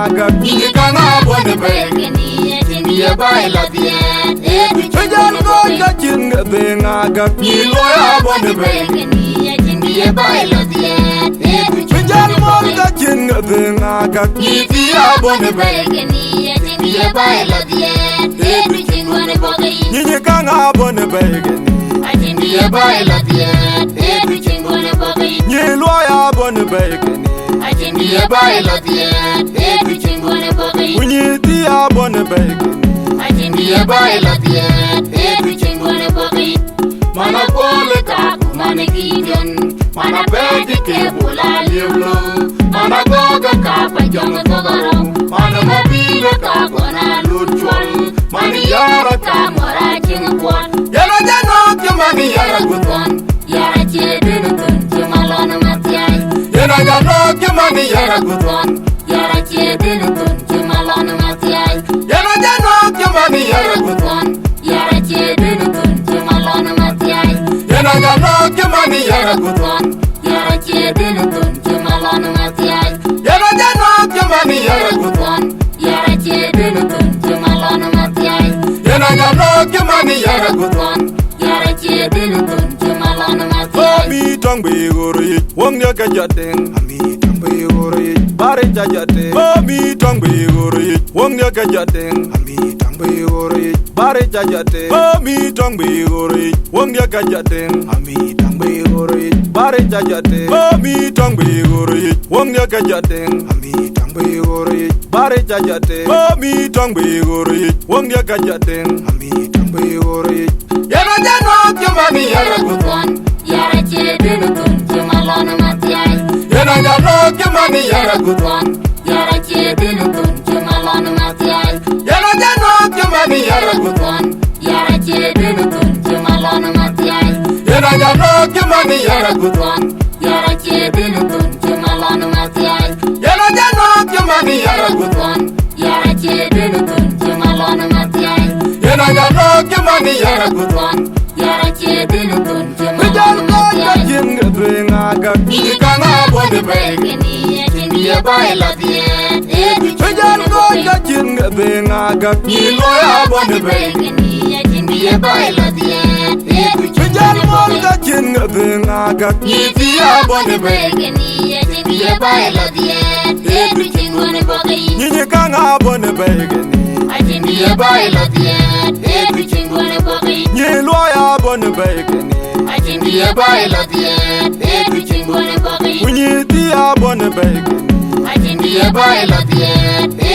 ngaga ni kana bone begeni etini e baila die ejal go ka jinga be ngaga ni loya bone begeni etini e baila die ejal mo ka jinga be ngaga ni dia bone begeni etini e baila die everything one bogey ni kana bone begeni etini e baila die everything one bogey ni loya bone begeni etini e baila die everything one bogey ni dia bone begeni etini e baila die everything one bogey mana pole ka mana gideon mana pedi ke bola liulo mana goga ka pa jonga togoro mana mobile ka gona lutchol mani yara ka mora chingpon yana jano ke mani yara guton yara chedin kun chimalona matiai yana jano ke mani yara guton yara chedin kun chimalona matiai yana jano ke mani yara guton yara chedin kun chimalona matiai yana jano ke mani yara guton yara chedin kun chimalona matiai yana jano ke mani yara guton yara chedin kun chimalona matiai yana jano ke mani yara guton yara chedin kun chimalona matiai mi tongbe gori wong ya gajaten mi tongbe gori bare jajate mi tongbe gori wong ya gajaten mi tongbe gori bare jajate mi tongbe gori wong ya gajaten mi tongbe gori bare jajate mi tongbe gori wong ya gajaten mi tongbe gori bare jajate mi tongbe gori wong ya gajaten mi tongbe gori yana jano ke mani yara guton yara chedin kun chimalona matiai yana jano ke mani yara guton yara chedin kun chimalona matiai yana jano ke mani yara guton yara chedin kun chimalona matiai yana jano ke mani yara guton yara chedin kun chimalona matiai yana jano ke mani yara guton yara chedin kun chimalona matiai yana jano ke mani yara guton yara chedin kun chimalona matiai jinga bringa ga ni kana bone begeni etini e baila die ejal go ga jinga bringa ga ni loya bone begeni etini e baila die ejal mo ga jinga bringa ga ni dia bone begeni etini e baila die everything one bogey ni kana bone begeni etini e baila die everything one bogey ni loya bone begeni etini e baila die everything one bogey ni dia bone begeni etini e baila die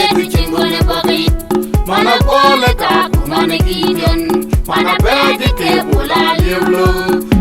everything one bogey mana pole ka mana gideon mana pedi ke bola liulo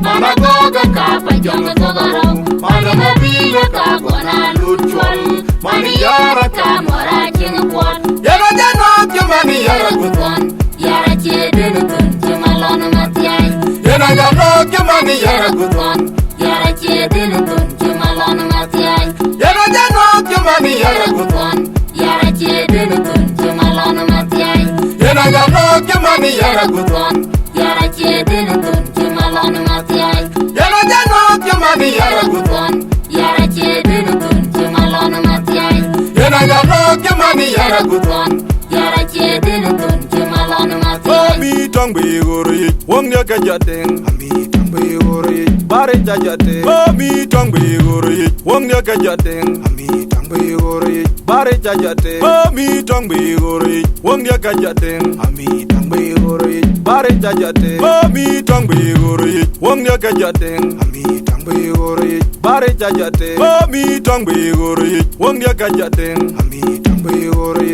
mana goga ka pa jonga togoro mana mobile ka gona lutchol mani yara ka mora chingpon yana jano ke mani yara guton yara chedin kun chimalona matiai yana jano ke mani yara guton yara chedin kun chimalona matiai yana jano ke mani yara guton yara chedin kun chimalona matiai yana jano ke mani yara guton yara chedin kun chimalona matiai yana jano ke mani yara guton yara chedin kun chimalona matiai yana jano ke mani yara guton yara chedin kun chimalona matiai mi tongbe gori wong ya gajaten mi tongbe gori bare jajate mi tongbe gori wong ya gajaten mi tongbe gori bare jajate mi tongbe gori wong ya gajaten mi tongbe gori bare jajate mi tongbe gori wong ya gajaten mi tongbe gori bare jajate mi tongbe gori wong ya gajaten mi tongbe gori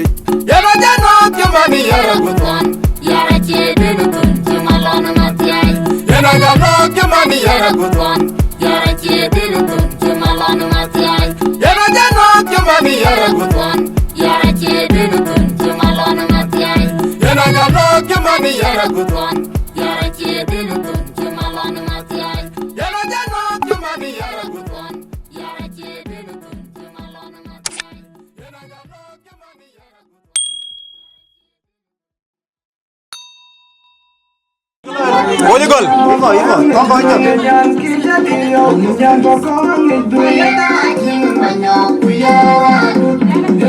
yana jano ke mani yara guton yara chedin kun chimalona matiai yana jano ke mani yara guton yara chedin kun chimalona matiai yana jano ke mani yara guton yara chedin kun chimalona matiai yana jano ke mani yara guton yara chedin kun chimalona matiai yana jano ke mani yara guton yara chedin kun chimalona matiai yana jano ke mani yara Voleibol. Iba,